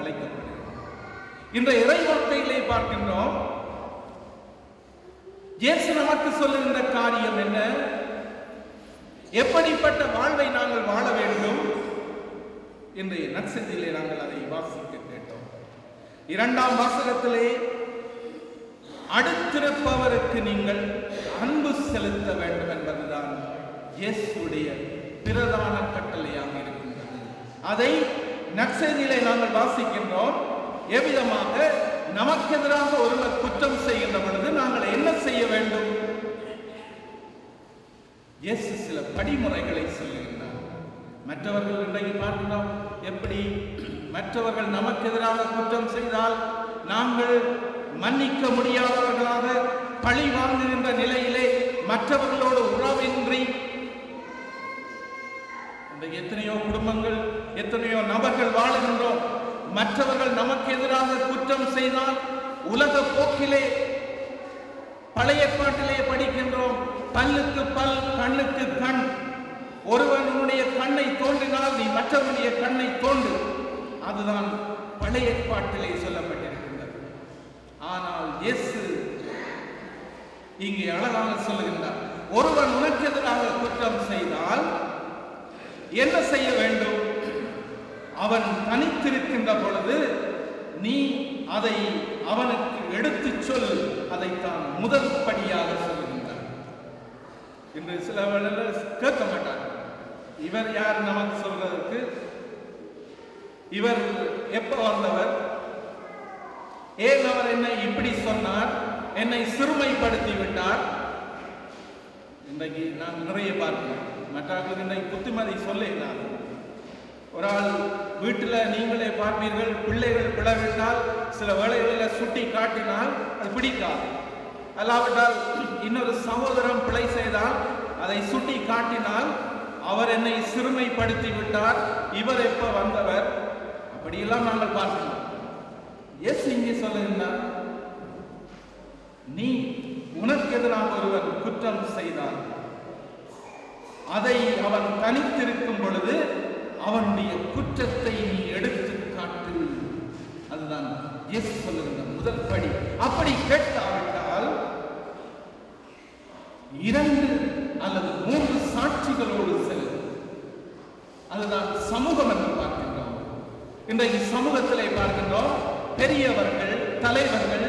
அழைக்கப்படுகிறது. இந்த இறைவார்த்தையிலே பார்க்கின்றோம், இயேசு நமக்கு சொல்லுகின்ற காரியம் என்ன? எப்படிப்பட்ட வாழ்வை நாங்கள் வாழ வேண்டும் இன்றைய நற்செய்தியிலே நாங்கள் அதை வாசிக்க கேட்டோம். 2ஆம் வாசகத்திலே அடுத்திருப்பவருக்கு நீங்கள் அன்பு செலுத்த வேண்டும் என்பதுதான் இயேசுடைய பிரதான கட்டளையாக இருக்கின்றது. அதை நற்செய்தியிலே நாங்கள் வாசிக்கின்றோம். எவ்விதமாக நமக்கு எதிராக ஒருவர் குற்றம் செய்கின்ற பொழுது நாங்கள் என்ன செய்ய வேண்டும்? இயேசு சில படிமுறைகளை சொல்லுகின்றார். மற்றவர்கள் இன்றைக்கு பார்க்கிறோம், எப்படி மற்றவர்கள் நமக்கு எதிராக குற்றம் செய்தால் நாங்கள் மன்னிக்க முடியாதவர்களாக பழி வாங்குகின்ற நிலையிலே மற்றவர்களோடு உறவின்றி எத்தனையோ குடும்பங்கள், எத்தனையோ நபர்கள் வாழுகின்றோம். மற்றவர்கள் நமக்கு எதிராக குற்றம் செய்தால் உலக போக்கிலே பழைய பாட்டிலே படிக்கின்றோம், பல்லுக்கு பல் கண்ணுக்கு கண். ஒருவனுடைய கண்ணை தோன்றினால் நீ மற்றவனுடைய கண்ணை தோன்று. அதுதான் பழைய பாட்டிலே சொல்லப்பட்டிருக்கின்றது. ஆனால் இயேசு இங்கே அழகாக சொல்லுகின்றார், ஒருவன் உனக்கு எதிராக குற்றம் செய்தால் என்ன செய்ய வேண்டும்? அவன் தனித்திருக்கின்ற பொழுது நீ அதை அவனுக்கு எடுத்து சொல். அதைத்தான் முதல் படியாக சொல்லுகின்றார். இன்று சில வேளையில் கேட்க மாட்டார், இவர் யார் நமக்கு சொல்றதற்கு? இவர் எப்ப வந்தவர்? ஏன் அவர் என்னை இப்படி சொன்னார்? என்னை சிறுமைப்படுத்தி விட்டார். இன்றைக்கு நான் நிறைய பார்க்கிறேன். மற்றவர்களுக்கு இன்றைக்கு புத்திமதி சொல்லினார். ஒரு ஆள் வீட்டில் நீங்களே பார்ப்பீர்கள், பிள்ளைகள் பிளவிட்டால் சில வேளைகளில் சுட்டி காட்டினால் அது பிடிக்காது. அல்லாவிட்டால் இன்னொரு சகோதரன் பிழை செய்தால் அதை சுட்டி காட்டினால் அவர் என்னை சிறுமைப்படுத்தி விட்டார், இவர் எப்ப வந்தவர், அப்படியெல்லாம் நாங்கள் பார்க்கிறோம். இயேசு இங்கே சொல்லுகின்றார், நீ உனக்கு எதிராக ஒருவர் குற்றம் செய்தால் அதை அவன் தனித்திருக்கும் பொழுது அவனுடைய குற்றத்தை நீ எடுத்து காட்டு. அதுதான் இயேசு சொல்லுகின்ற முதல் படி. அப்படி கேட்டாவிட்டால் 2 அல்லது 3 சாட்சிகளோடு செல். அதுதான் சமூகம் என்று பார்க்கின்றோம். இன்றைக்கு சமூகத்திலே பார்க்கின்றோம், பெரியவர்கள், தலைவர்கள்,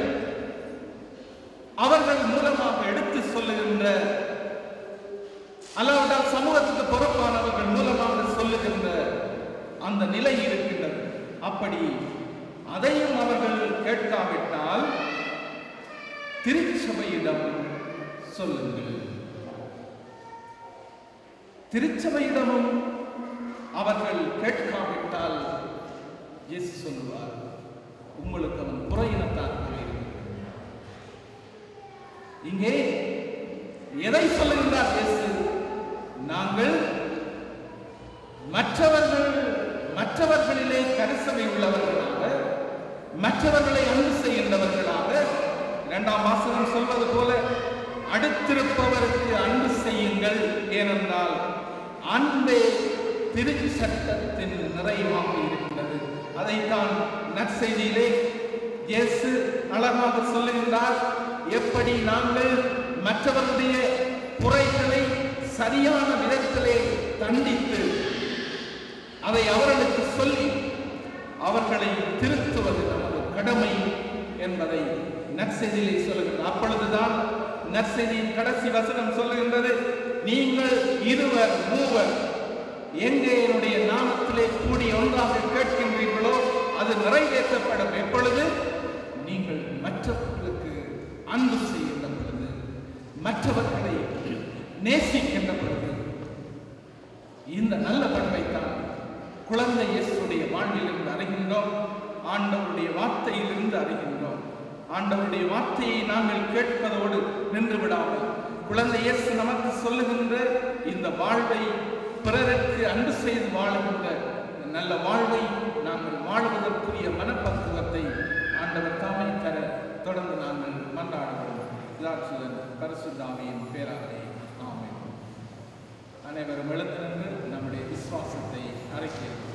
அவர்கள் மூலமாக எடுத்து சொல்லுகின்ற, அல்லாவிட்டால் சமூகத்துக்கு பொறுப்பானவர்கள் மூலமாக சொல்லுகின்ற அந்த நிலை இருக்கின்றது. அப்படி அதையும் அவர்கள் கேட்காவிட்டால் திருச்சபையிடம் சொல்லுங்கள். திருச்சபையிடமும் அவர்கள் கேட்காவிட்டால் இயேசு சொல்லுவார், உங்களுக்கு அவன் புறையினத்தான். இங்கே எதை சொல்லுகின்றார் இயேசு? நாங்கள் மற்றவர்களிலே கரிசனை உள்ளவர்களாக, மற்றவர்களை அன்பு செய்கின்றவர்களாக, 2ஆம் வாசகம் சொல்வது போல அடுத்திருப்பவருக்கு அன்பு செய்யுங்கள், ஏனென்றால் அன்பே திருச்சட்டத்தின் நிறைவாக இருக்கின்றது. அதைத்தான் நற்செய்தியிலே இயேசு அழகாக சொல்லுகின்றார். எப்படி நாங்கள் மற்றவருடைய குறைகளை சரியான விதத்திலே தண்டித்து அதை அவர்களுக்கு சொல்லி அவர்களை திருத்துவது நமது கடமை என்பதை நற்செய்தியிலே சொல்லுகின்றார். அப்பொழுதுதான் நற்செய்தியின் கடைசி வசனம் சொல்லுகின்றது, நீங்கள் 2 3 எங்கே என்னுடைய நாமத்திலே கூடி ஒன்றாக கேட்கின்றீர்களோ அது நிறைவேற்றப்படும். எப்பொழுது? நீங்கள் மற்றவர்களுக்கு அன்பு செய்கின்ற பொழுது, மற்றவர்களை நேசிக்கின்ற பொழுது. இந்த நல்ல பண்பைத்தான் குழந்தை இயேசுடைய வாழ்விலிருந்து அறிகின்றோம், ஆண்டவருடைய வார்த்தையிலிருந்து அறிகின்றோம். ஆண்டவருடைய வார்த்தையை நாங்கள் கேட்பதோடு நின்று விடாமல் குழந்தை இயேசு நமக்கு சொல்லுகின்ற இந்த வாழ்வை, பிறருக்கு அன்பு செய்து வாழுகின்ற நல்ல வாழ்வை நாங்கள் வாழ்வதற்குரிய மனப்பக்குவத்தை ஆண்டவர் தாமே தர தொடர்ந்து நாங்கள் மன்றாடுகிறோம். பிதாசுதன் பரிசுத்த ஆவியின் பேராலே ஆமென். அனைவரும் எழுந்து நின்று நம்முடைய விசுவாசத்தை அறிக்கையிடுவோம்.